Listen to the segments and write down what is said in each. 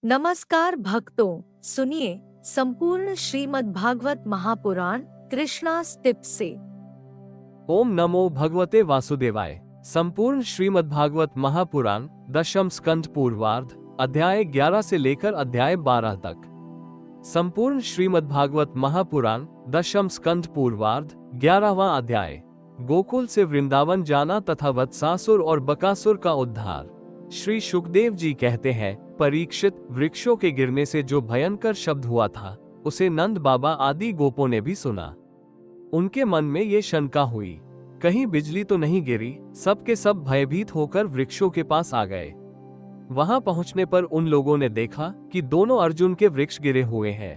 नमस्कार भक्तों, सुनिए संपूर्ण श्रीमद् भागवत महापुराण कृष्णा टिप्स से। ओम नमो भगवते वासुदेवाय। संपूर्ण श्रीमद् भागवत महापुराण दशम स्कंद पूर्वार्ध अध्याय 11 से लेकर अध्याय 12 तक। संपूर्ण श्रीमद् भागवत महापुराण दशम स्कंद पूर्वार्ध 11वां अध्याय। गोकुल से वृंदावन जाना तथा वत्सासुर और बकासुर का उद्धार। श्री सुखदेव जी कहते हैं, परीक्षित, वृक्षों के गिरने से जो भयंकर शब्द हुआ था उसे नंद बाबा आदि गोपों ने भी सुना। उनके मन में ये शंका हुई, कहीं बिजली तो नहीं गिरी। सब के सब भयभीत होकर वृक्षों के पास आ गए। वहां पहुंचने पर उन लोगों ने देखा कि दोनों अर्जुन के वृक्ष गिरे हुए हैं।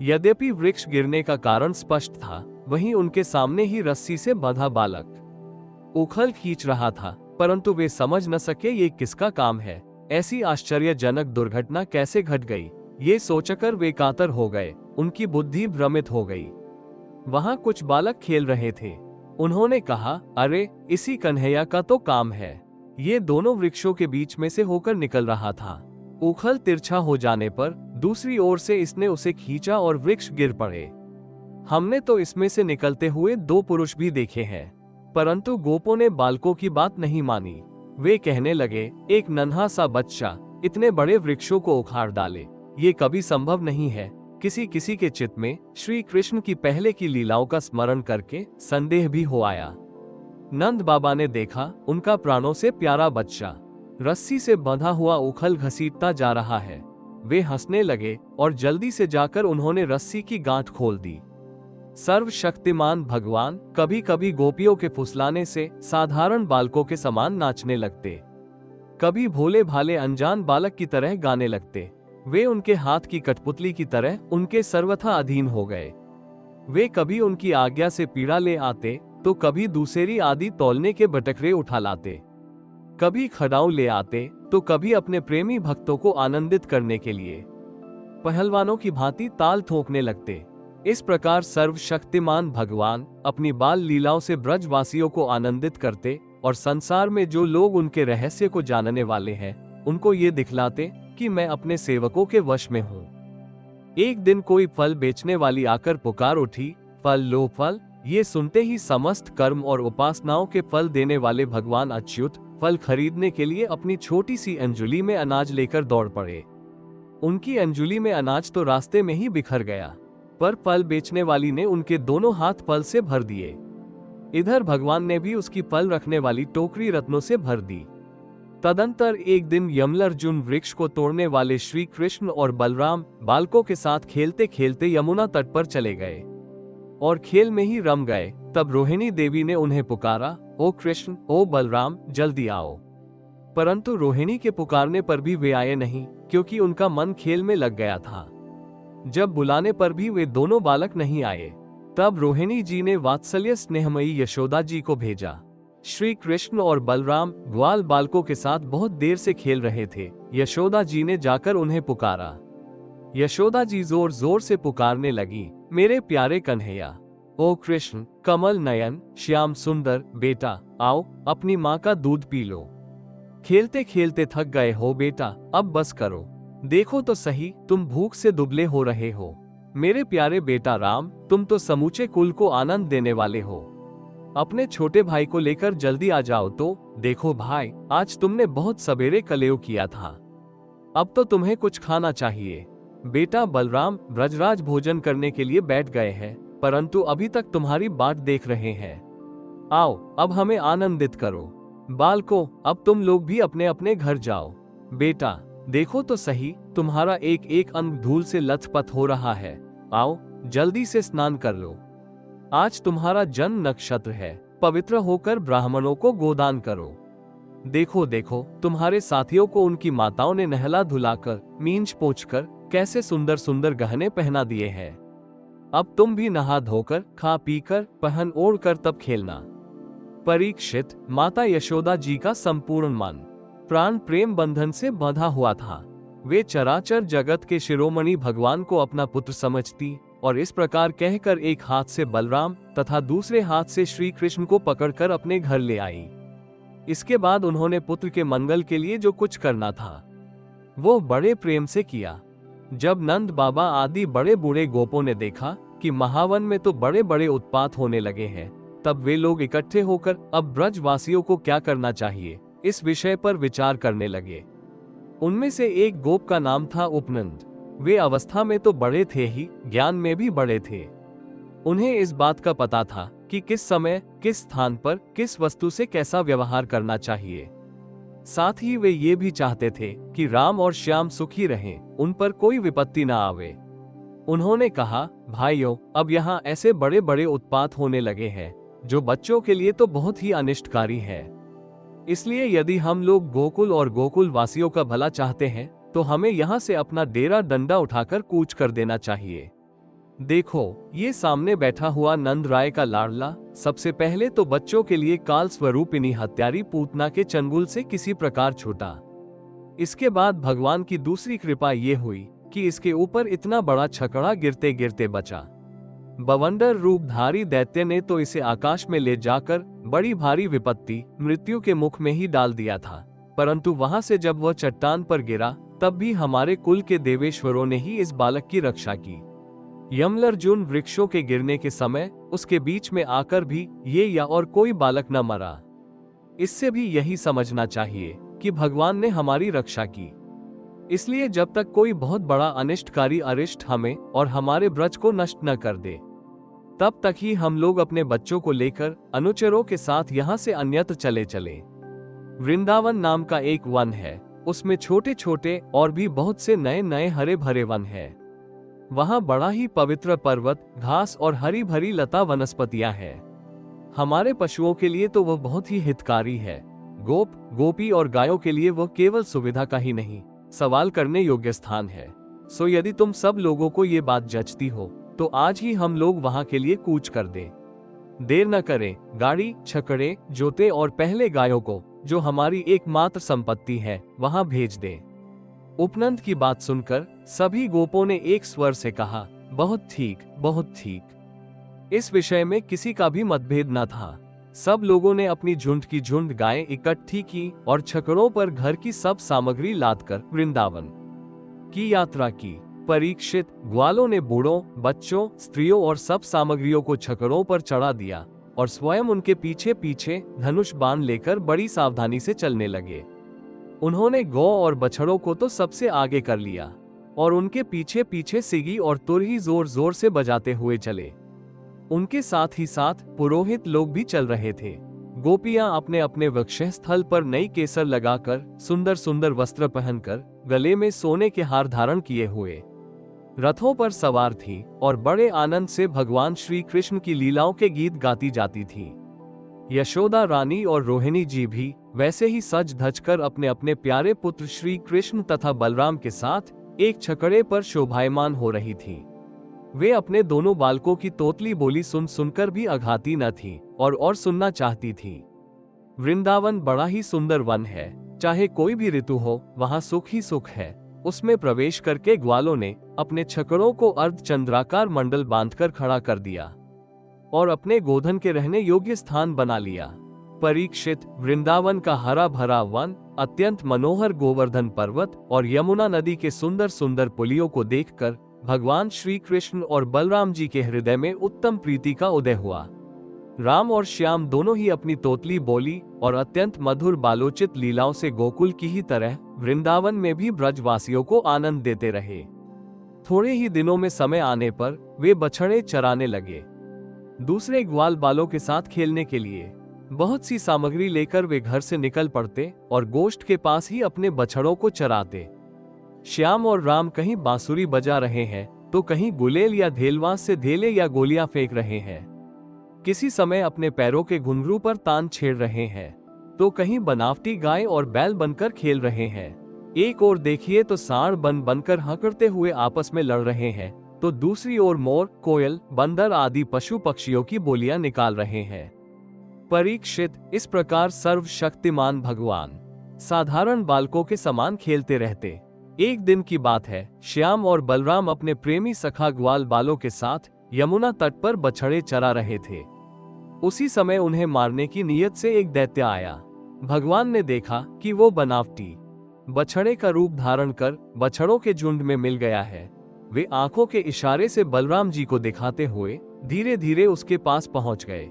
यद्यपि वृक्ष गिरने का कारण स्पष्ट था, वहीं उनके सामने ही रस्सी से बंधा बालक उखल खींच रहा था, परंतु वे समझ न सके ये किसका काम है। ऐसी आश्चर्यजनक दुर्घटना कैसे घट गई, ये सोचकर वे कातर हो गए। उनकी बुद्धि भ्रमित हो गई। वहां कुछ बालक खेल रहे थे। उन्होंने कहा, अरे इसी कन्हैया का तो काम है। ये दोनों वृक्षों के बीच में से होकर निकल रहा था। उखल तिरछा हो जाने पर दूसरी ओर से इसने उसे खींचा और वृक्ष गिर पड़े। हमने तो इसमें से निकलते हुए दो पुरुष भी देखे हैं, परंतु गोपों ने बालकों की बात नहीं मानी। वे कहने लगे, एक नन्हा सा बच्चा इतने बड़े वृक्षों को उखाड़ डाले, ये कभी संभव नहीं है। किसी किसी के चित्त में श्री कृष्ण की पहले की लीलाओं का स्मरण करके संदेह भी हो आया। नंद बाबा ने देखा, उनका प्राणों से प्यारा बच्चा रस्सी से बंधा हुआ उखल घसीटता जा रहा है। वे हंसने लगे और जल्दी से जाकर उन्होंने रस्सी की गांठ खोल दी। सर्वशक्तिमान भगवान कभी कभी गोपियों के फुसलाने से साधारण बालकों के समान नाचने लगते, कभी भोले भाले अनजान बालक की तरह गाने लगते। वे उनके हाथ की कठपुतली की तरह उनके सर्वथा अधीन हो गए। वे कभी उनकी आज्ञा से पीड़ा ले आते तो कभी दूसरी आदि तौलने के बटखरे उठा लाते, कभी खड़ाऊ ले आते तो कभी अपने प्रेमी भक्तों को आनंदित करने के लिए पहलवानों की भांति ताल ठोकने लगते। इस प्रकार सर्वशक्तिमान भगवान अपनी बाल लीलाओं से ब्रजवासियों को आनंदित करते और संसार में जो लोग उनके रहस्य को जानने वाले हैं उनको ये दिखलाते कि मैं अपने सेवकों के वश में हूँ। एक दिन कोई फल बेचने वाली आकर पुकार उठी, फल लो फल। ये सुनते ही समस्त कर्म और उपासनाओं के फल देने वाले भगवान अच्युत फल खरीदने के लिए अपनी छोटी सी अंजुली में अनाज लेकर दौड़ पड़े। उनकी अंजुली में अनाज तो रास्ते में ही बिखर गया, पर फल बेचने वाली ने उनके दोनों हाथ फल से भर दिए। इधर भगवान ने भी उसकी फल रखने वाली टोकरी रत्नों से भर दी। तदंतर एक दिन यमलार्जुन वृक्ष को तोड़ने वाले श्री कृष्ण और बलराम बालकों के साथ खेलते खेलते यमुना तट पर चले गए और खेल में ही रम गए। तब रोहिणी देवी ने उन्हें पुकारा, ओ कृष्ण, ओ बलराम, जल्दी आओ। परंतु रोहिणी के पुकारने पर भी वे आए नहीं, क्योंकि उनका मन खेल में लग गया था। जब बुलाने पर भी वे दोनों बालक नहीं आए, तब रोहिणी जी ने वात्सल्य स्नेहमयी यशोदा जी को भेजा। श्री कृष्ण और बलराम ग्वाल बालकों के साथ बहुत देर से खेल रहे थे। यशोदा जी ने जाकर उन्हें पुकारा। यशोदा जी जोर जोर से पुकारने लगी, मेरे प्यारे कन्हैया, ओ कृष्ण, कमल नयन, श्याम सुंदर बेटा, आओ अपनी माँ का दूध पी लो। खेलते खेलते थक गए हो बेटा, अब बस करो। देखो तो सही, तुम भूख से दुबले हो रहे हो। मेरे प्यारे बेटा राम, तुम तो समूचे कुल को आनंद देने वाले हो। अपने छोटे भाई को लेकर जल्दी आ जाओ। तो देखो भाई, आज तुमने बहुत सवेरे कलेव किया था, अब तो तुम्हें कुछ खाना चाहिए। बेटा बलराम ब्रजराज भोजन करने के लिए बैठ गए हैं, परंतु अभी तक तुम्हारी बाट देख रहे हैं। आओ अब हमें आनंदित करो। बालको, अब तुम लोग भी अपने अपने घर जाओ। बेटा देखो तो सही, तुम्हारा एक एक अंग धूल से लथपथ हो रहा है। आओ जल्दी से स्नान कर लो। आज तुम्हारा जन्म नक्षत्र है, पवित्र होकर ब्राह्मणों को गोदान करो। देखो देखो, तुम्हारे साथियों को उनकी माताओं ने नहला धुलाकर, मींच पोंछकर कैसे सुंदर सुंदर गहने पहना दिए हैं। अब तुम भी नहा धोकर, खा पीकर, पहन ओढ़ कर तब खेलना। परीक्षित, माता यशोदा जी का संपूर्ण मन प्राण प्रेम बंधन से बंधा हुआ था। वे चराचर जगत के शिरोमणि भगवान को अपना पुत्र समझती और इस प्रकार कहकर एक हाथ से बलराम तथा दूसरे हाथ से श्री कृष्ण को पकड़कर अपने घर ले आई। इसके बाद उन्होंने पुत्र के मंगल के लिए जो कुछ करना था वो बड़े प्रेम से किया। जब नंद बाबा आदि बड़े बूढ़े गोपों ने देखा कि महावन में तो बड़े बड़े उत्पात होने लगे हैं, तब वे लोग इकट्ठे होकर अब ब्रजवासियों को क्या करना चाहिए इस विषय पर विचार करने लगे। उनमें से एक गोप का नाम था उपनंद। वे अवस्था में तो बड़े थे ही, ज्ञान में भी बड़े थे। उन्हें इस बात का पता था कि किस समय, किस स्थान पर, किस वस्तु से कैसा व्यवहार करना चाहिए। साथ ही वे ये भी चाहते थे कि राम और श्याम सुखी रहें, उन पर कोई विपत्ति न आवे। उन्होंने कहा, भाइयों, अब यहाँ ऐसे बड़े बड़े उत्पात होने लगे हैं जो बच्चों के लिए तो बहुत ही अनिष्टकारी है। इसलिए यदि हम लोग गोकुल और गोकुल वासियों का भला चाहते हैं तो हमें यहाँ से अपना डेरा डंडा उठाकर कूच कर देना चाहिए। देखो, ये सामने बैठा हुआ नंद राय का लाडला सबसे पहले तो बच्चों के लिए काल स्वरूपिणी हत्यारी पूतना के चंगुल से किसी प्रकार छूटा। इसके बाद भगवान की दूसरी कृपा ये हुई कि इसके ऊपर इतना बड़ा छकड़ा गिरते गिरते बचा। बवंडर रूपधारी दैत्य ने तो इसे आकाश में ले जाकर बड़ी भारी विपत्ति, मृत्यु के मुख में ही डाल दिया था। परंतु वहां से जब वह चट्टान पर गिरा तब भी हमारे कुल के देवेश्वरों ने ही इस बालक की रक्षा की। यमलर्जुन वृक्षों के गिरने के समय उसके बीच में आकर भी ये या और कोई बालक न मरा। इससे भी यही समझना चाहिए कि भगवान ने हमारी रक्षा की। इसलिए जब तक कोई बहुत बड़ा अनिष्टकारी अरिष्ट हमें और हमारे ब्रज को नष्ट न कर दे, तब तक ही हम लोग अपने बच्चों को लेकर अनुचरों के साथ यहाँ से अन्यत्र चले चले। वृंदावन नाम का एक वन है, उसमें छोटे छोटे और भी बहुत से नए नए हरे भरे वन है। वहाँ बड़ा ही पवित्र पर्वत, घास और हरी भरी लता वनस्पतियां हैं। हमारे पशुओं के लिए तो वह बहुत ही हितकारी है। गोप, गोपी और गायों के लिए वह केवल सुविधा का ही नहीं, सवाल करने योग्य स्थान है। सो यदि तुम सब लोगों को ये बात जचती हो तो आज ही हम लोग वहां के लिए कूच कर दें। देर न करें, गाड़ी, छकड़े, जोते और पहले गायों को, जो हमारी एकमात्र संपत्ति है, वहां भेज दें। उपनंद की बात सुनकर सभी गोपों ने एक स्वर से कहा, बहुत ठीक, बहुत ठीक। इस विषय में किसी का भी मतभेद न था। सब लोगों ने अपनी झुंड की झुंड गायें इकट्ठी की और छकड़ों पर घर की सब सामग्री लादकर वृंदावन की यात्रा की। परीक्षित, ग्वालों ने बूढ़ों, बच्चों, स्त्रियों और सब सामग्रियों को छकड़ों पर चढ़ा दिया और स्वयं उनके पीछे पीछे धनुष बाण लेकर बड़ी सावधानी से चलने लगे। उन्होंने गौ और बछड़ों को तो सबसे आगे कर लिया और उनके पीछे पीछे सिगी और तुरही जोर जोर से बजाते हुए चले। उनके साथ ही साथ पुरोहित लोग भी चल रहे थे। गोपियां अपने अपने वक्षस्थल स्थल पर नई केसर लगाकर, सुंदर सुंदर वस्त्र पहनकर, गले में सोने के हार धारण किए हुए रथों पर सवार थी और बड़े आनंद से भगवान श्री कृष्ण की लीलाओं के गीत गाती जाती थी। यशोदा रानी और रोहिणी जी भी वैसे ही सज धज कर अपने अपने प्यारे पुत्र श्री कृष्ण तथा बलराम के साथ एक छकड़े पर शोभायमान हो रही थी। वे अपने दोनों बालकों की तोतली बोली सुन सुनकर भी अघाती न थी और सुनना चाहती थी। वृंदावन बड़ा ही सुंदर वन है, चाहे कोई भी ऋतु हो, वहाँ सुख ही सुख है। उसमें प्रवेश करके ग्वालों ने अपने छकड़ों को अर्धचंद्राकार मंडल बांधकर खड़ा कर दिया और अपने गोधन के रहने योग्य स्थान बना लिया। परीक्षित, वृंदावन का हरा भरा वन, अत्यंत मनोहर गोवर्धन पर्वत और यमुना नदी के सुंदर सुंदर पुलियों को देखकर भगवान श्री कृष्ण और बलराम जी के हृदय में उत्तम प्रीति का उदय हुआ। राम और श्याम दोनों ही अपनी तोतली बोली और अत्यंत मधुर बालोचित लीलाओं से गोकुल की ही तरह वृंदावन में भी ब्रजवासियों को आनंद देते रहे। थोड़े ही दिनों में समय आने पर वे बछड़े चराने लगे। दूसरे ग्वाल बालों के साथ खेलने के लिए बहुत सी सामग्री लेकर वे घर से निकल पड़ते और गोष्ठ के पास ही अपने बछड़ों को चराते। श्याम और राम कहीं बांसुरी बजा रहे हैं तो कहीं गुलेल या धेलवास से धेले या गोलियां फेंक रहे हैं। किसी समय अपने पैरों के घुंघरू पर तान छेड़ रहे हैं तो कहीं बनावटी गाय और बैल बनकर खेल रहे हैं। एक ओर देखिए तो सांड बनकर हकड़ते हुए आपस में लड़ रहे हैं तो दूसरी ओर मोर, कोयल, बंदर आदि पशु पक्षियों की बोलियां निकाल रहे हैं। परीक्षित, इस प्रकार सर्वशक्तिमान भगवान साधारण बालकों के समान खेलते रहते। एक दिन की बात है, श्याम और बलराम अपने प्रेमी सखा ग्वाल बालों के साथ यमुना तट पर बछड़े चरा रहे थे। उसी समय उन्हें मारने की नीयत से एक दैत्य आया। भगवान ने देखा कि वो बनावटी बछड़े का रूप धारण कर बछड़ों के झुंड में मिल गया है। वे आंखों के इशारे से बलराम जी को दिखाते हुए धीरे धीरे उसके पास पहुंच गए।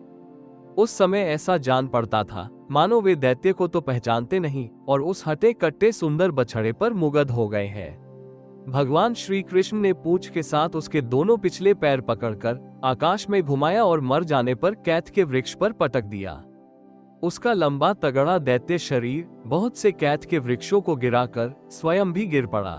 उस समय ऐसा जान पड़ता था मानो वे दैत्य को तो पहचानते नहीं और उस हटे कट्टे सुंदर बछड़े पर मुग्ध हो गए हैं। भगवान श्री कृष्ण ने पूंछ के साथ उसके दोनों पिछले पैर पकड़कर आकाश में घुमाया और मर जाने पर कैथ के वृक्ष पर पटक दिया। उसका लंबा तगड़ा दैत्य शरीर बहुत से कैथ के वृक्षों को गिराकर स्वयं भी गिर पड़ा।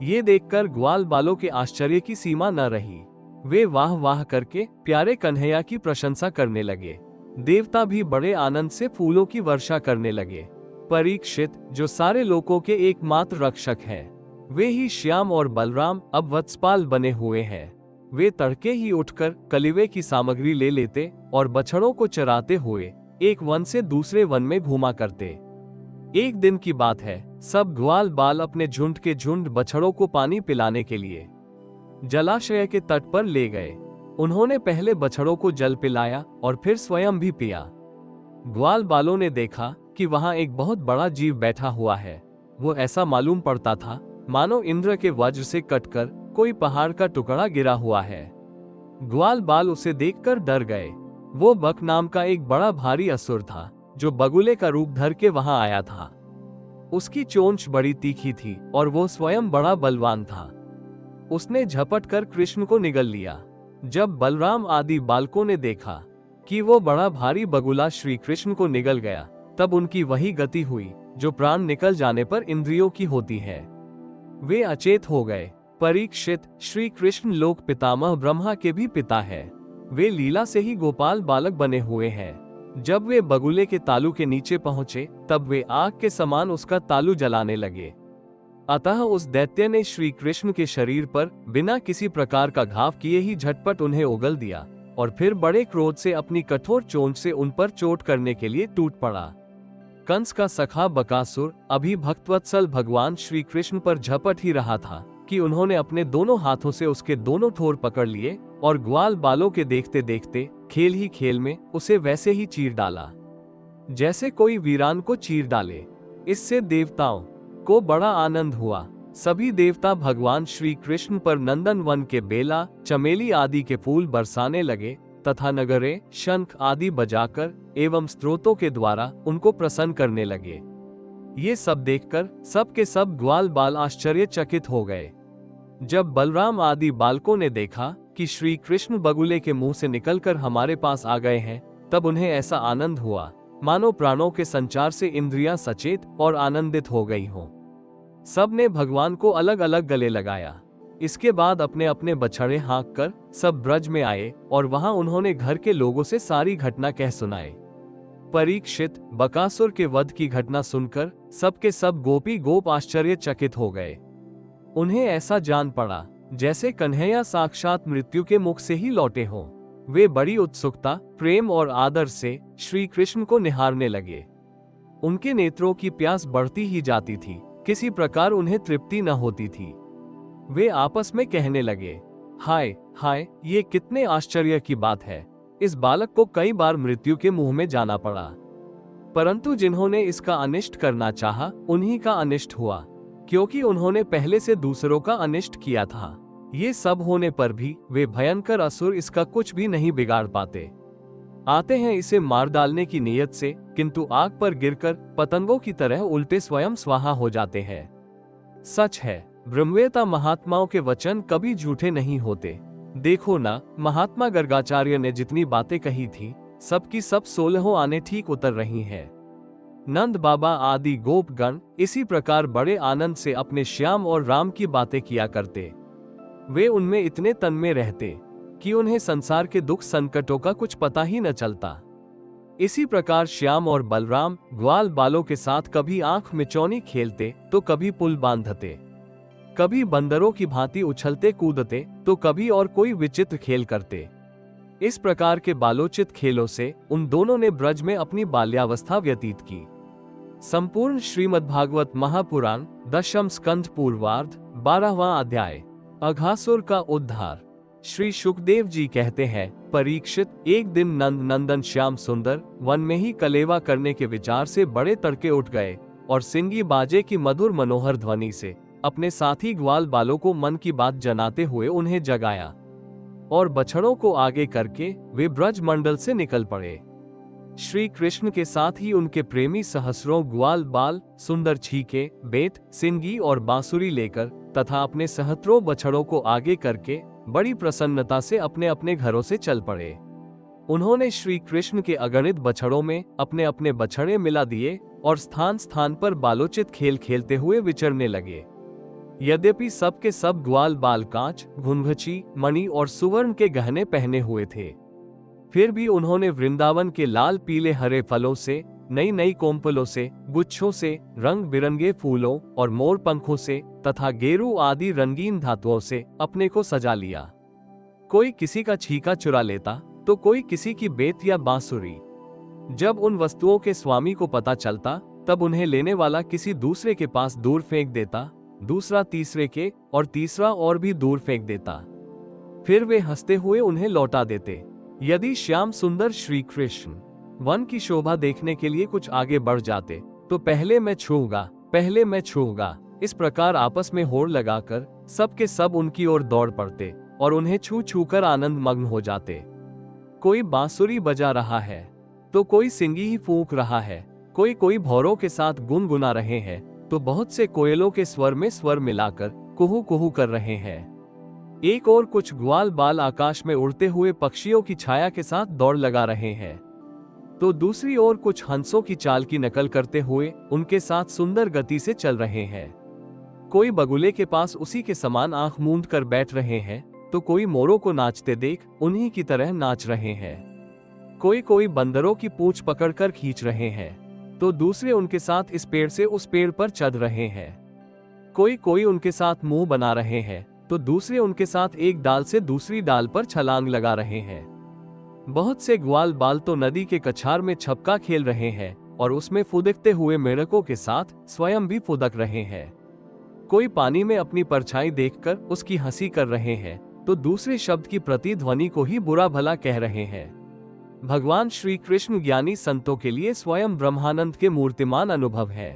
ये देखकर ग्वाल बालों के आश्चर्य की सीमा न रही। वे वाह वाह करके प्यारे कन्हैया की प्रशंसा करने लगे। देवता भी बड़े आनंद से फूलों की वर्षा करने लगे। परीक्षित, जो सारे लोगों के एकमात्र रक्षक हैं, वे ही श्याम और बलराम अब वत्सपाल बने हुए हैं। वे तड़के ही उठकर कलिवे की सामग्री ले लेते और बछड़ों को चराते हुए एक वन से दूसरे वन में घूमा करते। एक दिन की बात है, सब ग्वाल बाल अपने झुंड के झुंड बछड़ों को पानी पिलाने के लिए जलाशय के तट पर ले गए। उन्होंने पहले बछड़ों को जल पिलाया और फिर स्वयं भी पिया। ग्वाल बालों ने देखा कि वहां एक बहुत बड़ा जीव बैठा हुआ है। वो ऐसा मालूम पड़ता था मानो इंद्र के वज्र से कटकर कोई पहाड़ का टुकड़ा गिरा हुआ है। ग्वाल बाल उसे देखकर डर गए। वो बक नाम का एक बड़ा भारी असुर था जो बगुले का रूप धर के वहां आया था। उसकी चोंच बड़ी तीखी थी और वो स्वयं बड़ा बलवान था। उसने झपट कर कृष्ण को निगल लिया। जब बलराम आदि बालकों ने देखा कि वो बड़ा भारी बगुला श्री कृष्ण को निगल गया, तब उनकी वही गति हुई जो प्राण निकल जाने पर इंद्रियों की होती है। वे अचेत हो गए। परीक्षित, श्री कृष्ण लोक पितामह ब्रह्मा के भी पिता है। वे लीला से ही गोपाल बालक बने हुए हैं। जब वे बगुले के तालू के नीचे पहुंचे, तब वे आग के समान उसका तालू जलाने लगे। अतः उस दैत्य ने श्री कृष्ण के शरीर पर बिना किसी प्रकार का घाव किए ही झटपट उन्हें उगल दिया और फिर बड़े क्रोध से अपनी कठोर चोंच से उन पर चोट करने के लिए टूट पड़ा। कंस का सखा बकासुर अभी भक्तवत्सल भगवान श्री कृष्ण पर झपट ही रहा था कि उन्होंने अपने दोनों हाथों से उसके दोनों ठोर पकड़ लिए और ग्वाल बालों के देखते देखते खेल ही खेल में उसे वैसे ही चीर डाला जैसे कोई वीरान को चीर डाले। इससे देवताओं को बड़ा आनंद हुआ। सभी देवता भगवान श्री कृष्ण पर नंदन वन के बेला, चमेली आदि के फूल बरसाने लगे तथा नगरे, शंख आदि बजाकर एवं स्तोत्रों के द्वारा उनको प्रसन्न करने लगे। ये सब देखकर सब के सब ग्वाल बाल आश्चर्यचकित हो गए। जब बलराम आदि बालकों ने देखा कि श्री कृष्ण बगुले के मुंह से निकलकर हमारे पास आ गए हैं, तब उन्हें ऐसा आनंद हुआ मानो प्राणों के संचार से इंद्रियां सचेत और आनंदित हो गई हों। सब ने भगवान को अलग अलग गले लगाया। इसके बाद अपने अपने बछड़े हाँक कर सब ब्रज में आए और वहां उन्होंने घर के लोगों से सारी घटना कह सुनाई। परीक्षित, बकासुर के वध की घटना सुनकर सबके सब गोपी गोप आश्चर्यचकित हो गए। उन्हें ऐसा जान पड़ा जैसे कन्हैया साक्षात मृत्यु के मुख से ही लौटे हों। वे बड़ी उत्सुकता, प्रेम और आदर से श्री कृष्ण को निहारने लगे। उनके नेत्रों की प्यास बढ़ती ही जाती थी, किसी प्रकार उन्हें तृप्ति न होती थी। वे आपस में कहने लगे, हाय हाय, ये कितने आश्चर्य की बात है। इस बालक को कई बार मृत्यु के मुंह में जाना पड़ा, परंतु जिन्होंने इसका अनिष्ट करना चाहा, उन्हीं का अनिष्ट हुआ, क्योंकि उन्होंने पहले से दूसरों का अनिष्ट किया था। ये सब होने पर भी वे भयंकर असुर इसका कुछ भी नहीं बिगाड़ पाते। आते हैं इसे मार डालने की नीयत से, किंतु आग पर गिरकर पतंगों की तरह उल्टे स्वयं स्वाहा हो जाते हैं। सच है, ब्रह्मवेता महात्माओं के वचन कभी झूठे नहीं होते। देखो ना, महात्मा गर्गाचार्य ने जितनी बातें कही थी, सबकी सब 16 आने ठीक उतर रही हैं। नंद बाबा आदि गोपगण इसी प्रकार बड़े आनंद से अपने श्याम और राम की बातें किया करते। वे उनमें इतने तन्मय रहते कि उन्हें संसार के दुख संकटों का कुछ पता ही न चलता। इसी प्रकार श्याम और बलराम ग्वाल बालों के साथ कभी आंख मिचौनी खेलते तो कभी पुल बांधते, कभी बंदरों की भांति उछलते कूदते तो कभी और कोई विचित्र खेल करते। इस प्रकार के बालोचित खेलों से उन दोनों ने ब्रज में अपनी बाल्यावस्था व्यतीत की। संपूर्ण श्रीमद्भागवत महापुराण 10वें स्कंध पूर्वार्ध 12वां अध्याय। अघासुर का उद्धार। श्री सुखदेव जी कहते हैं, परीक्षित, एक दिन नंद नंदन श्याम सुंदर वन में ही कलेवा करने के विचार से बड़े तड़के उठ गए और सिंगी बाजे की मधुर मनोहर ध्वनि से अपने साथी ग्वाल बालों को मन की बात जनाते हुए उन्हें जगाया, और बछड़ों को आगे करके वे ब्रज मंडल से निकल पड़े। श्री कृष्ण के साथ ही उनके प्रेमी सहस्रों ग्वाल बाल सुंदर छीके, बेत, सिंगी और बांसुरी लेकर तथा अपने सहस्रों बछड़ों को आगे करके बड़ी प्रसन्नता से अपने अपने घरों से चल पड़े। उन्होंने श्री कृष्ण के अगणित बछड़ों में अपने अपने बछड़े मिला दिए और स्थान स्थान पर बालोचित खेल खेलते हुए विचरने लगे। यद्यपि सब के सब ग्वाल बाल कांच, घुंघची, मणि और सुवर्ण के गहने पहने हुए थे, फिर भी उन्होंने वृंदावन के लाल पीले हरे फलों से, नई नई कोम्पलों से, गुच्छों से, रंग बिरंगे फूलों और मोर पंखों से तथा गेरू आदि रंगीन धातुओं से अपने को सजा लिया। कोई किसी का छीका चुरा लेता तो कोई किसी की बेत या बांसुरी। जब उन वस्तुओं के स्वामी को पता चलता तब उन्हें लेने वाला किसी दूसरे के पास दूर फेंक देता, दूसरा तीसरे के और तीसरा और भी दूर फेंक देता। फिर वे हंसते हुए उन्हें लौटा देते। यदि श्याम सुंदर श्री कृष्ण वन की शोभा देखने के लिए कुछ आगे बढ़ जाते तो पहले मैं छूऊंगा, पहले मैं छूऊंगा, इस प्रकार आपस में होड़ लगाकर सब के सब उनकी ओर दौड़ पड़ते और उन्हें छू छू कर आनंद मग्न हो जाते। कोई बांसुरी बजा रहा है तो कोई सिंगी ही फूंक रहा है, कोई कोई भौरों के साथ गुनगुना रहे हैं तो बहुत से कोयलों के स्वर में स्वर मिलाकर कुहू कुहू कर रहे हैं। एक और कुछ ग्वाल बाल आकाश में उड़ते हुए पक्षियों की छाया के साथ दौड़ लगा रहे हैं, तो दूसरी ओर कुछ हंसों की चाल की नकल करते हुए उनके साथ सुंदर गति से चल रहे हैं। कोई बगुले के पास उसी के समान आंख मूंद कर बैठ रहे हैं तो कोई मोरों को नाचते देख उन्हीं की तरह नाच रहे हैं। कोई कोई बंदरों की पूंछ पकड़कर खींच रहे हैं तो दूसरे उनके साथ इस पेड़ से उस पेड़ पर चढ़ रहे हैं। कोई कोई उनके साथ मुंह बना रहे हैं तो दूसरे उनके साथ एक डाल से दूसरी डाल पर छलांग लगा रहे हैं। बहुत से ग्वाल बाल तो नदी के कछार में छपका खेल रहे हैं और उसमें फुदकते हुए मेढकों के साथ स्वयं भी फुदक रहे हैं। कोई पानी में अपनी परछाई देखकर उसकी हंसी कर रहे हैं तो दूसरे शब्द की प्रतिध्वनि को ही बुरा भला कह रहे हैं। भगवान श्री कृष्ण ज्ञानी संतों के लिए स्वयं ब्रह्मानंद के मूर्तिमान अनुभव है।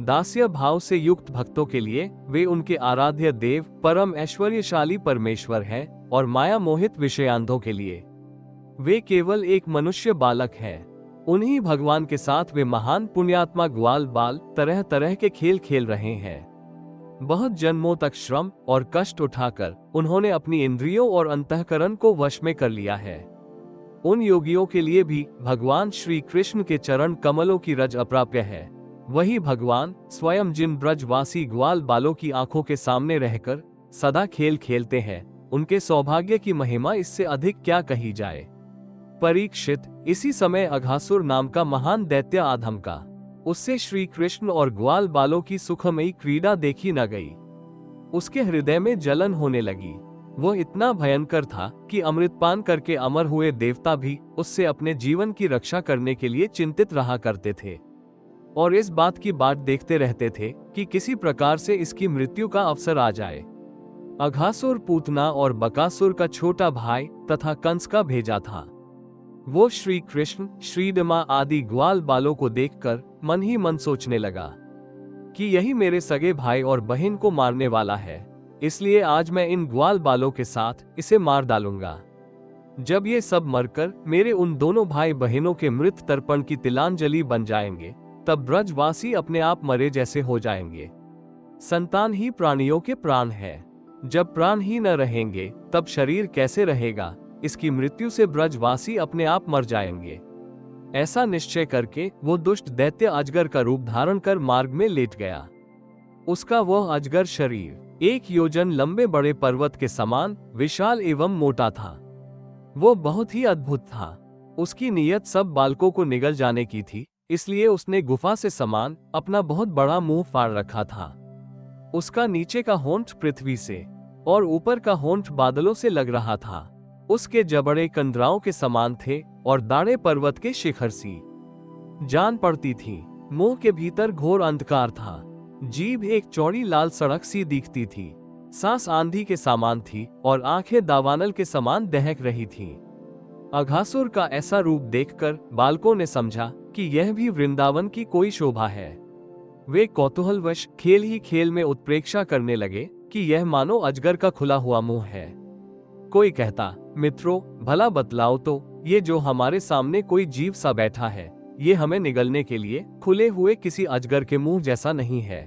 दास्य भाव से युक्त भक्तों के लिए वे उनके आराध्य देव, परम ऐश्वर्यशाली परमेश्वर हैं, और माया मोहित विषयांधों के लिए वे केवल एक मनुष्य बालक हैं। उन्हीं भगवान के साथ वे महान पुण्यात्मा ग्वाल बाल तरह तरह के खेल खेल रहे हैं। बहुत जन्मों तक श्रम और कष्ट उठाकर उन्होंने अपनी इंद्रियों और अंतःकरण को वश में कर लिया है। उन योगियों के लिए भी भगवान श्री कृष्ण के चरण कमलों की रज अप्राप्य है। वही भगवान स्वयं जिन ब्रजवासी ग्वाल बालों की आंखों के सामने रहकर सदा खेल खेलते हैं, उनके सौभाग्य की महिमा इससे अधिक क्या कही जाए। परीक्षित, इसी समय अघासुर नाम का महान दैत्य आधमका, उससे श्री कृष्ण और ग्वाल बालों की सुखमयी क्रीड़ा देखी न गई। उसके हृदय में जलन होने लगी। वह इतना भयंकर था कि अमृतपान करके अमर हुए देवता भी उससे अपने जीवन की रक्षा करने के लिए चिंतित रहा करते थे और इस बात की बाट देखते रहते थे कि किसी प्रकार से इसकी मृत्यु का अवसर आ जाए। अघासुर पूतना और बकासुर का छोटा भाई तथा कंस का भेजा था। वो श्री कृष्ण, श्रीदमा आदि ग्वाल बालों को देखकर मन ही मन सोचने लगा कि यही मेरे सगे भाई और बहन को मारने वाला है, इसलिए आज मैं इन ग्वाल बालों के साथ इसे मार डालूंगा। जब ये सब मरकर मेरे उन दोनों भाई बहनों के मृत तर्पण की तिलांजलि बन जाएंगे, तब ब्रजवासी अपने आप मरे जैसे हो जाएंगे। संतान ही प्राणियों के प्राण है। जब प्राण ही न रहेंगे तब शरीर कैसे रहेगा। इसकी मृत्यु से ब्रजवासी अपने आप मर जाएंगे। ऐसा निश्चय करके वो दुष्ट दैत्य अजगर का रूप धारण कर मार्ग में लेट गया। उसका वह अजगर शरीर 1 योजन लंबे बड़े पर्वत के समान विशाल एवं मोटा था। वो बहुत ही अद्भुत था। उसकी नीयत सब बालकों को निगल जाने की थी, इसलिए उसने गुफा से समान अपना बहुत बड़ा मुंह फाड़ रखा था। उसका नीचे का होंठ पृथ्वी से और ऊपर का होंठ बादलों से लग रहा था। उसके जबड़े कंदराओं के समान थे और दाढ़ें पर्वत के शिखर सी जान पड़ती थी। मुंह के भीतर घोर अंधकार था। जीभ एक चौड़ी लाल सड़क सी दिखती थी। सांस आंधी के समान थी और आंखें दावानल के समान दहक रही थीं। अघासुर का ऐसा रूप देखकर बालकों ने समझा कि यह भी वृंदावन की कोई शोभा है। वे कौतूहलवश खेल ही खेल में उत्प्रेक्षा करने लगे कि यह मानो अजगर का खुला हुआ मुंह है। कोई कहता, मित्रों भला बतलाओ तो, ये जो हमारे सामने कोई जीव सा बैठा है, ये हमें निगलने के लिए खुले हुए किसी अजगर के मुंह जैसा नहीं है।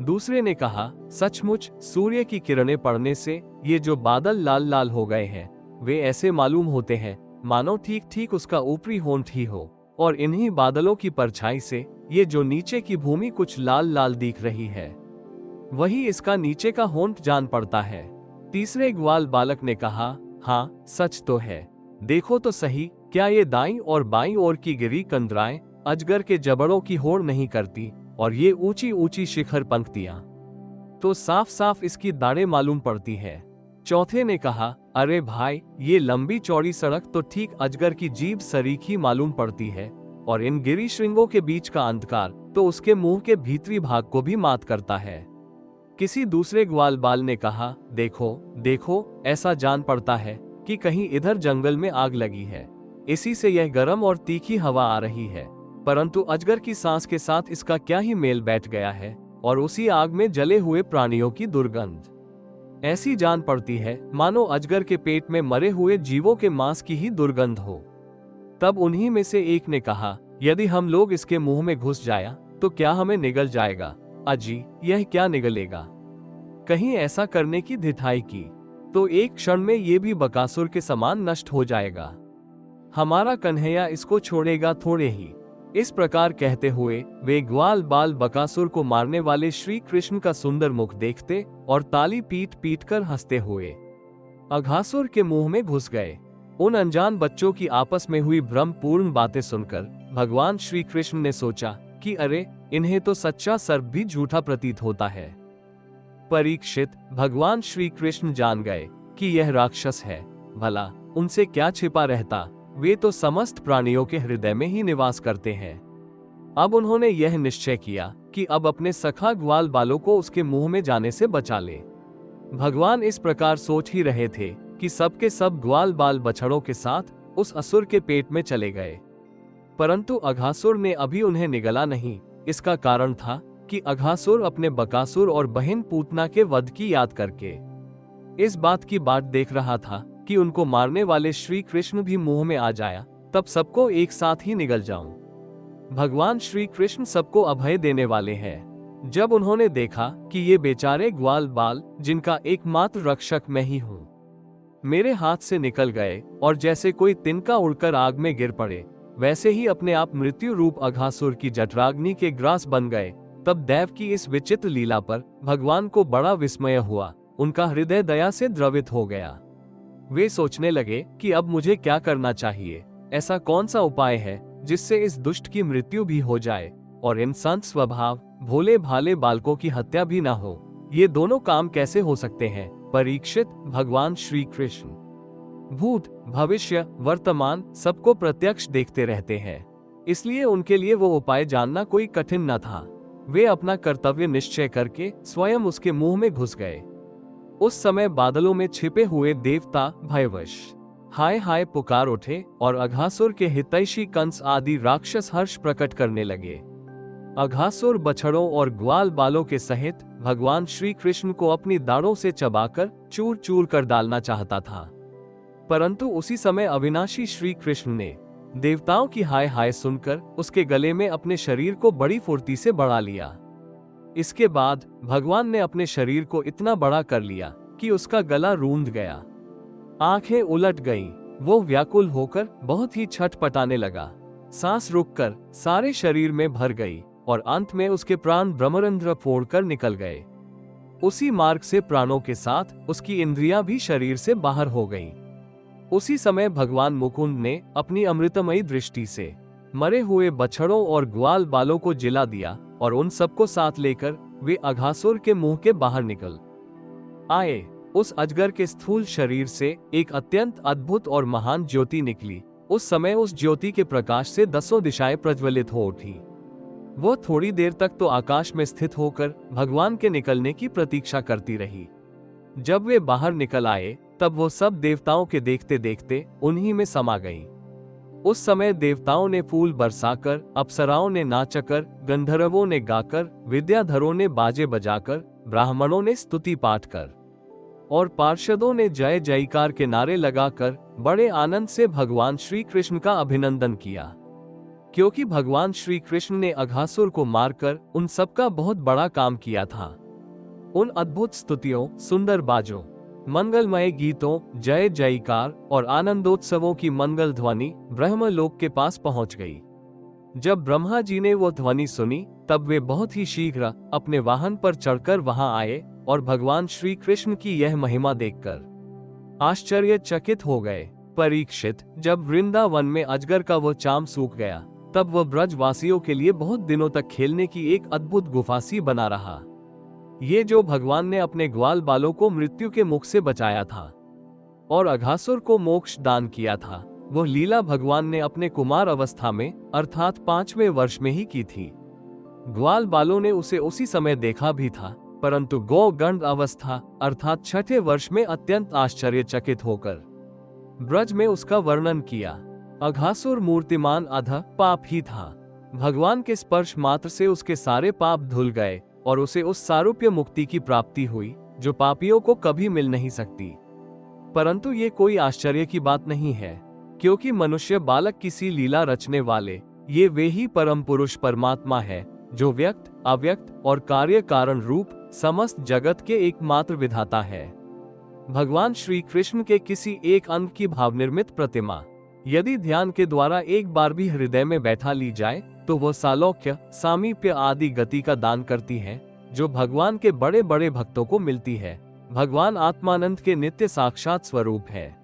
दूसरे ने कहा, सचमुच सूर्य की किरणें पड़ने से ये जो बादल लाल लाल हो गए हैं, वे ऐसे मालूम होते हैं मानो ठीक ठीक उसका ऊपरी होंठ ही हो, और इन्हीं बादलों की परछाई से ये जो नीचे की भूमि कुछ लाल लाल दिख रही है, वही इसका नीचे का होंठ जान पड़ता है। तीसरे ग्वाल बालक ने कहा, हाँ सच तो है, देखो तो सही, क्या ये दाईं और बाईं ओर की गिरी कंदराएं अजगर के जबड़ों की होड़ नहीं करती, और ये ऊंची ऊंची शिखर पंक्तियां तो साफ साफ इसकी दाढ़ें मालूम पड़ती है। चौथे ने कहा, अरे भाई, ये लंबी चौड़ी सड़क तो ठीक अजगर की जीभ सरीखी मालूम पड़ती है, और इन गिरी श्रृंगों के बीच का अंधकार तो उसके मुंह के भीतरी भाग को भी मात करता है। किसी दूसरे ग्वाल बाल ने कहा, देखो देखो, ऐसा जान पड़ता है कि कहीं इधर जंगल में आग लगी है, इसी से यह गर्म और तीखी हवा आ रही है, परंतु अजगर की सांस के साथ इसका क्या ही मेल बैठ गया है, और उसी आग में जले हुए प्राणियों की दुर्गंध ऐसी जान पड़ती है मानो अजगर के पेट में मरे हुए जीवों के मांस की ही दुर्गंध हो। तब उन्हीं में से एक ने कहा, यदि हम लोग इसके मुंह में घुस जाया तो क्या हमें निगल जाएगा? अजी, यह क्या निगलेगा? कहीं ऐसा करने की धिठाई की तो एक क्षण में ये भी बकासुर के समान नष्ट हो जाएगा, हमारा कन्हैया इसको छोड़ेगा थोड़े ही। इस प्रकार कहते हुए वे ग्वाल बाल बकासुर को मारने वाले श्री कृष्ण का सुंदर मुख देखते और ताली पीट पीट कर हंसते हुए अघासुर के मुंह में घुस गए। उन अनजान बच्चों की आपस में हुई भ्रमपूर्ण बातें सुनकर भगवान श्री कृष्ण ने सोचा कि अरे, इन्हें तो सच्चा सर्प भी झूठा प्रतीत होता है। परीक्षित, भगवान श्री कृष्ण जान गए कि यह राक्षस है, भला उनसे क्या छिपा रहता, वे तो समस्त प्राणियों के हृदय में ही निवास करते हैं। अब उन्होंने यह निश्चय किया कि अब अपने सखा ग्वाल बालों को उसके मुंह में जाने से बचा ले। भगवान इस प्रकार सोच ही रहे थे कि सबके सब ग्वाल बाल बछड़ों के साथ उस असुर के पेट में चले गए, परंतु अघासुर ने अभी उन्हें निगला नहीं। इसका कारण था कि अघासुर अपने बकासुर और बहन पूतना के वध की याद करके इस बात की बाट देख रहा था कि उनको मारने वाले श्री कृष्ण भी मुंह में आ जाया, तब सबको एक साथ ही निगल जाऊं। भगवान श्री कृष्ण सबको अभय देने वाले हैं। जब उन्होंने देखा कि ये बेचारे ग्वाल बाल, जिनका एकमात्र रक्षक मैं ही हूं, मेरे हाथ से निकल गए और जैसे कोई तिनका उड़कर आग में गिर पड़े, वैसे ही अपने आप मृत्यु रूप अघासुर की जठराग्नि के ग्रास बन गए, तब देव की इस विचित्र लीला पर भगवान को बड़ा विस्मय हुआ। उनका हृदय दया से द्रवित हो गया। वे सोचने लगे कि अब मुझे क्या करना चाहिए, ऐसा कौन सा उपाय है जिससे इस दुष्ट की मृत्यु भी हो जाए और इन संत स्वभाव भोले भाले बालकों की हत्या भी ना हो। ये दोनों काम कैसे हो सकते हैं? परीक्षित, भगवान श्री कृष्ण भूत, भविष्य, वर्तमान सबको प्रत्यक्ष देखते रहते हैं, इसलिए उनके लिए वो उपाय जानना कोई कठिन न था। वे अपना कर्तव्य निश्चय करके स्वयं उसके मुंह में घुस गए। उस समय बादलों में छिपे हुए देवता भयवश हाय हाय पुकार उठे और अघासुर के हितैषी कंस आदि राक्षस हर्ष प्रकट करने लगे। अघासुर बछड़ों और ग्वाल बालों के सहित भगवान श्री कृष्ण को अपनी दाढ़ों से चबाकर चूर चूर कर डालना चाहता था, परंतु उसी समय अविनाशी श्री कृष्ण ने देवताओं की हाय हाय सुनकर उसके गले में अपने शरीर को बड़ी फुर्ती से बढ़ा लिया। इसके बाद भगवान ने अपने शरीर को इतना बड़ा कर लिया कि उसका गला रूंध गया, आंखें उलट गईं, वो व्याकुल होकर बहुत ही छटपटाने लगा, सांस रुककर सारे शरीर में भर गई और अंत में उसके प्राण ब्रह्मरंध्र फोड़कर निकल गए। उसी मार्ग से प्राणों के साथ उसकी इंद्रियां भी शरीर से बाहर हो गईं। उसी समय भगवान मुकुंद ने अपनी अमृतमयी दृष्टि से मरे हुए बछड़ों और ग्वाल बालों को जिला दिया और उन सबको साथ लेकर वे अघासुर के मुंह के बाहर निकल आए। उस अजगर के स्थूल शरीर से एक अत्यंत अद्भुत और महान ज्योति निकली। उस समय उस ज्योति के प्रकाश से 10 दिशाएं प्रज्वलित हो उठी। वो थोड़ी देर तक तो आकाश में स्थित होकर भगवान के निकलने की प्रतीक्षा करती रही। जब वे बाहर निकल आए तब वो सब देवताओं के देखते देखते उन्हीं में समा गईं। उस समय देवताओं ने फूल बरसाकर, अप्सराओं ने नाचकर, गंधर्वों ने गाकर, विद्याधरों ने बाजे बजाकर, ब्राह्मणों ने स्तुति पाठ कर और पार्षदों ने जय जयकार के नारे लगाकर बड़े आनंद से भगवान श्री कृष्ण का अभिनंदन किया, क्योंकि भगवान श्री कृष्ण ने अघासुर को मारकर उन सबका बहुत बड़ा काम किया था। उन अद्भुत स्तुतियों, सुंदर बाजों, मंगलमय गीतों, जय जयकार और आनंदोत्सवों की मंगल ध्वनि ब्रह्मलोक के पास पहुंच गई। जब ब्रह्मा जी ने वो ध्वनि सुनी, तब वे बहुत ही शीघ्र अपने वाहन पर चढ़कर वहां आए और भगवान श्री कृष्ण की यह महिमा देखकर आश्चर्यचकित हो गए। परीक्षित, जब वृंदावन में अजगर का वो चाम सूख गया, तब वह ब्रजवासियों के लिए बहुत दिनों तक खेलने की एक अद्भुत गुफा सी बना रहा। ये जो भगवान ने अपने ग्वाल बालों को मृत्यु के मुख से बचाया था और अघासुर को मोक्ष दान किया था, वह लीला भगवान ने अपने कुमार अवस्था में अर्थात 5वें वर्ष में ही की थी। ग्वाल बालों ने उसे उसी समय देखा भी था, परंतु गौगंड अवस्था अर्थात 6ठे वर्ष में अत्यंत आश्चर्यचकित होकर ब्रज में उसका वर्णन किया। अघासुर मूर्तिमान अध पाप ही था। भगवान के स्पर्श मात्र से उसके सारे पाप धुल गए और उसे उस सारूप्य मुक्ति की प्राप्ति हुई जो पापियों को कभी मिल नहीं सकती। परंतु ये कोई आश्चर्य की बात नहीं है, क्योंकि मनुष्य बालक की सी लीला रचने वाले ये वे ही परम पुरुष परमात्मा है, जो व्यक्त, अव्यक्त और कार्य कारण रूप समस्त जगत के एकमात्र विधाता है। भगवान श्री कृष्ण के किसी एक अंग की भावनिर्मित प्रतिमा यदि ध्यान के द्वारा एक बार भी हृदय में बैठा ली जाए, तो वह सालोक्य, सामीप्य आदि गति का दान करती है, जो भगवान के बड़े बड़े भक्तों को मिलती है। भगवान आत्मानंद के नित्य साक्षात स्वरूप है।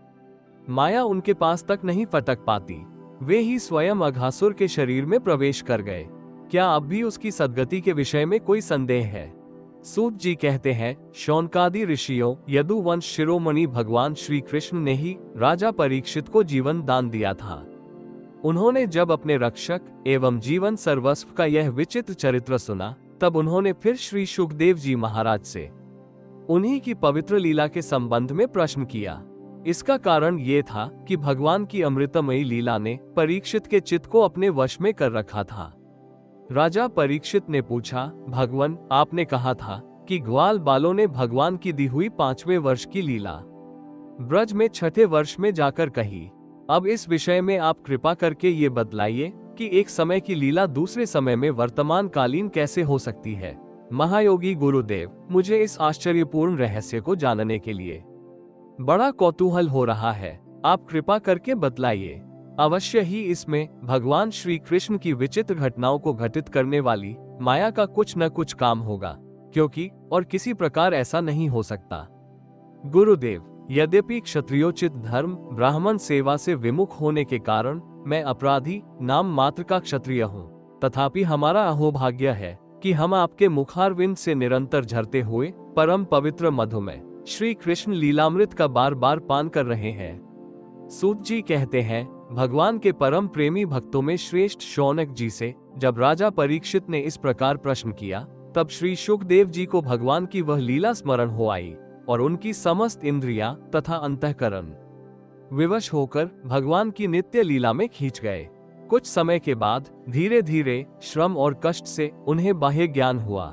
माया उनके पास तक नहीं फटक पाती। वे ही स्वयं अघासुर के शरीर में प्रवेश कर गए। क्या अब भी उसकी सद्गति के विषय में कोई संदेह है? सूत जी कहते हैं, शौनकादि ऋषियों, यदुवंश शिरोमणि भगवान श्री कृष्ण ने ही राजा परीक्षित को जीवन दान दिया था। उन्होंने जब अपने रक्षक एवं जीवन सर्वस्व का यह विचित्र चरित्र सुना, तब उन्होंने फिर श्री सुखदेव जी महाराज से उन्हीं की पवित्र लीला के संबंध में प्रश्न किया। इसका कारण ये था कि भगवान की अमृतमयी लीला ने परीक्षित के चित्त को अपने वश में कर रखा था। राजा परीक्षित ने पूछा, भगवान, आपने कहा था कि ग्वाल बालों ने भगवान की दी हुई 5वें वर्ष की लीला ब्रज में 6ठे वर्ष में जाकर कही। अब इस विषय में आप कृपा करके ये बतलाइए कि एक समय की लीला दूसरे समय में वर्तमान कालीन कैसे हो सकती है। महायोगी गुरुदेव, मुझे इस आश्चर्यपूर्ण रहस्य को जानने के लिए बड़ा कौतूहल हो रहा है। आप कृपा करके बतलाइए। अवश्य ही इसमें भगवान श्री कृष्ण की विचित्र घटनाओं को घटित करने वाली माया का कुछ न कुछ काम होगा, क्योंकि और किसी प्रकार ऐसा नहीं हो सकता। गुरुदेव, यद्यपि क्षत्रियोचित धर्म ब्राह्मण सेवा से विमुख होने के कारण मैं अपराधी नाम मात्र का क्षत्रिय हूँ, तथापि हमारा अहोभाग्य है कि हम आपके मुखारविंद से निरंतर झरते हुए परम पवित्र मधु में श्री कृष्ण लीलामृत का बार बार पान कर रहे हैं। सूत जी कहते हैं, भगवान के परम प्रेमी भक्तों में श्रेष्ठ शौनक जी से जब राजा परीक्षित ने इस प्रकार प्रश्न किया, तब श्री सुखदेव जी को भगवान की वह लीला स्मरण हो आई और उनकी समस्त इंद्रियां तथा अंतःकरण विवश होकर भगवान की नित्य लीला में खींच गए। कुछ समय के बाद धीरे धीरे श्रम और कष्ट से उन्हें बाह्य ज्ञान हुआ।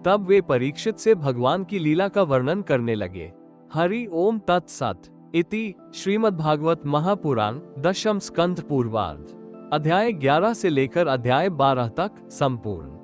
तब वे परीक्षित से भगवान की लीला का वर्णन करने लगे। हरि ओम तत्सत इति श्रीमद्भागवत महापुराण दशम स्कंध पूर्वार्ध अध्याय 11 से लेकर अध्याय 12 तक संपूर्ण।